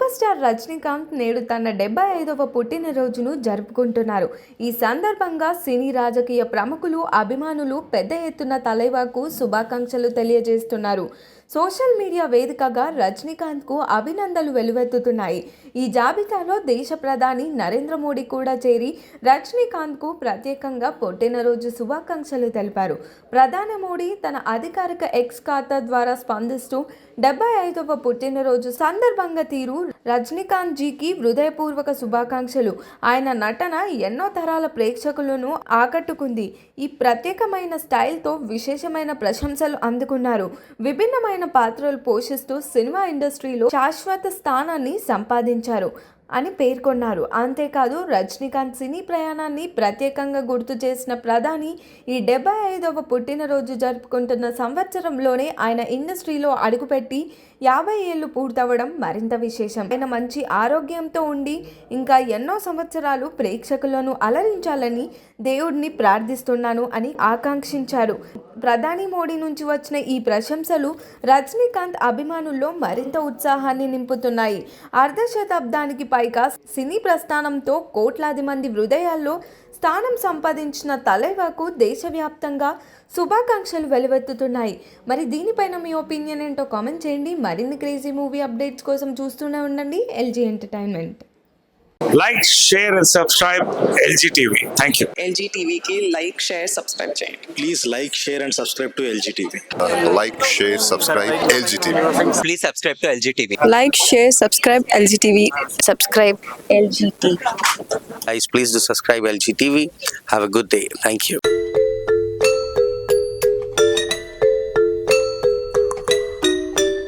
Super star Rajinikanth నేడు తన 75వ పుట్టినరోజును జరుపుకుంటున్నారు. ఈ సందర్భంగా సినీ రాజకీయ ప్రముఖులు, అభిమానులు పెద్ద ఎత్తున తలైవాకు శుభాకాంక్షలు తెలియజేస్తున్నారు. సోషల్ మీడియా వేదికగా రజనీకాంత్కు అభినందనలు వెల్లువెత్తుతున్నాయి. ఈ జాబితాలో దేశ ప్రధాని నరేంద్ర మోడీ కూడా చేరి రజనీకాంత్కు ప్రత్యేకంగా పుట్టినరోజు శుభాకాంక్షలు తెలిపారు. ప్రధాని మోడీ తన అధికారిక ఎక్స్ ఖాతా ద్వారా స్పందిస్తూ 75వ పుట్టినరోజు సందర్భంగా తీరు రజనీకాంత్ జీకి హృదయపూర్వక శుభాకాంక్షలు. ఆయన నటన ఎన్నో తరాల ప్రేక్షకులను ఆకట్టుకుంది. ఈ ప్రత్యేకమైన స్టైల్తో విశేషమైన ప్రశంసలు అందుకున్నారు. విభిన్నమైన పాత్రలు పోషిస్తూ సినిమా ఇండస్ట్రీలో శాశ్వత స్థానాన్ని సంపాదించారు అని పేర్కొన్నారు. అంతేకాదు రజనీకాంత్ సినీ ప్రయాణాన్ని ప్రత్యేకంగా గుర్తు చేసిన ప్రధాని ఈ 75వ పుట్టినరోజు జరుపుకుంటున్న సంవత్సరంలోనే ఆయన ఇండస్ట్రీలో అడుగుపెట్టి 50 ఏళ్లు పూర్తవడం మరింత విశేషం. ఆయన మంచి ఆరోగ్యంతో ఉండి ఇంకా ఎన్నో సంవత్సరాలు ప్రేక్షకులను అలరించాలని దేవుడిని ప్రార్థిస్తున్నాను అని ఆకాంక్షించారు. ప్రధాని మోడీ నుంచి వచ్చిన ఈ ప్రశంసలు రజనీకాంత్ అభిమానుల్లో మరింత ఉత్సాహాన్ని నింపుతున్నాయి. అర్ధ శతాబ్దానికి పైగా సినీ ప్రస్థానంతో కోట్లాది మంది హృదయాల్లో స్థానం సంపాదించిన తలైవాకు దేశవ్యాప్తంగా శుభాకాంక్షలు వెలువెత్తుతున్నాయి. మరి దీనిపైన మీ ఒపీనియన్ ఏంటో కామెంట్ చేయండి. మరిన్ని క్రేజీ మూవీ అప్డేట్స్ కోసం చూస్తూనే ఉండండి LG entertainment. Like, share and subscribe LG TV. Thank you. LG TV की like, share, subscribe చేయండి. Please like, share and subscribe to LG TV. Like, share, subscribe LG TV. Please subscribe to LG TV. Like, share, subscribe LG TV. Subscribe LG TV. Guys, please do subscribe LG TV. Have a good day. Thank you.